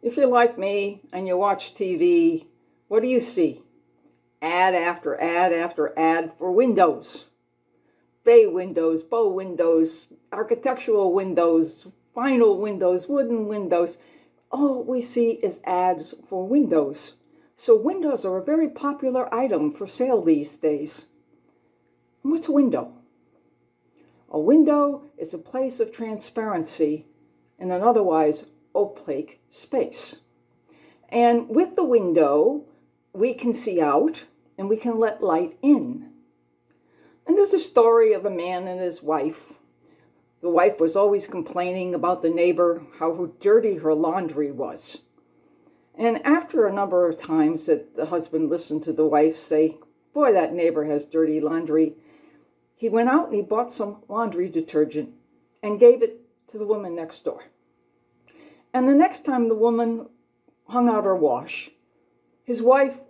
If you're like me and you watch TV, what do you see? Ad after ad after ad for windows. Bay windows, bow windows, architectural windows, vinyl windows, wooden windows. All we see is ads for windows. So windows are a very popular item for sale these days. What's a window? A window is a place of transparency in an otherwise opaque space. And with the window, we can see out and we can let light in. And there's a story of a man and his wife. The wife was always complaining about the neighbor, how dirty her laundry was. And after a number of times that the husband listened to the wife say, "Boy, that neighbor has dirty laundry," he went out and he bought some laundry detergent and gave it to the woman next door. And the next time the woman hung out her wash, his wife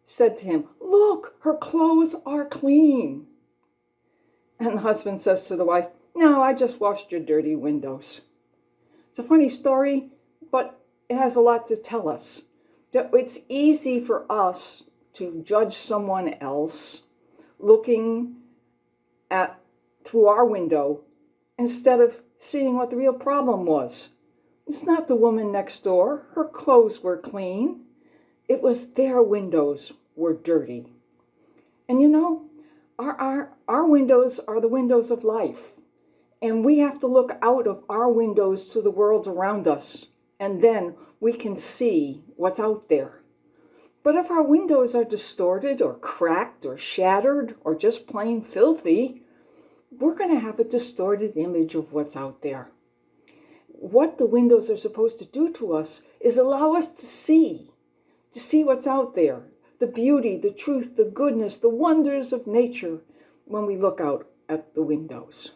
said to him, "Look, her clothes are clean." And the husband says to the wife, "No, I just washed your dirty windows." It's a funny story, but it has a lot to tell us. It's easy for us to judge someone else looking at through our window instead of seeing what the real problem was. It's not the woman next door. Her clothes were clean. It was their windows were dirty. And you know, our windows are the windows of life. And we have to look out of our windows to the world around us. And then we can see what's out there. But if our windows are distorted or cracked or shattered or just plain filthy, we're going to have a distorted image of what's out there. What the windows are supposed to do to us is allow us to see what's out there, the beauty, the truth, the goodness, the wonders of nature when we look out at the windows.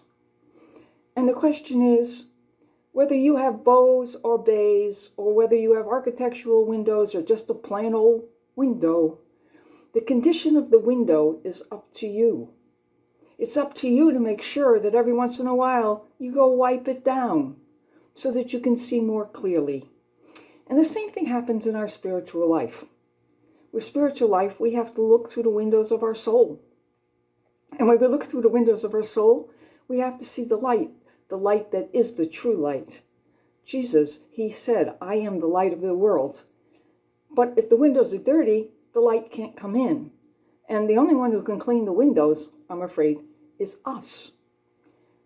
And the question is, whether you have bows or bays, or whether you have architectural windows or just a plain old window, the condition of the window is up to you. It's up to you to make sure that every once in a while you go wipe it down so that you can see more clearly. And the same thing happens in our spiritual life. With spiritual life, we have to look through the windows of our soul. And when we look through the windows of our soul, we have to see the light that is the true light. Jesus, he said, "I am the light of the world." But if the windows are dirty, the light can't come in. And the only one who can clean the windows, I'm afraid, is us.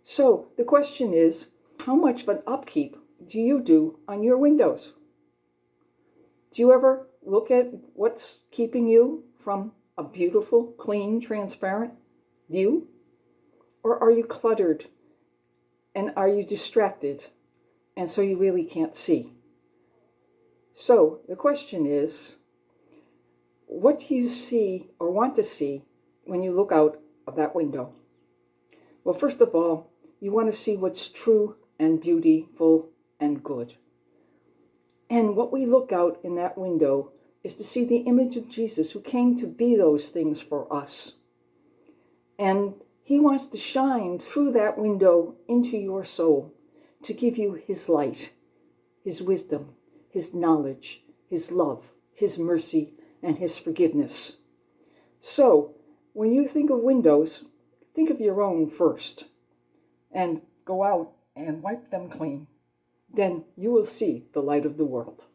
So the question is, how much of an upkeep do you do on your windows? Do you ever look at what's keeping you from a beautiful, clean, transparent view? Or are you cluttered? And are you distracted? And so you really can't see. So the question is, what do you see or want to see when you look out of that window? Well, first of all, you want to see what's true and beautiful and good. And what we look out in that window is to see the image of Jesus, who came to be those things for us. And he wants to shine through that window into your soul to give you his light, his wisdom, his knowledge, his love, his mercy, and his forgiveness. So, when you think of windows, think of your own first and go out and wipe them clean. Then you will see the light of the world.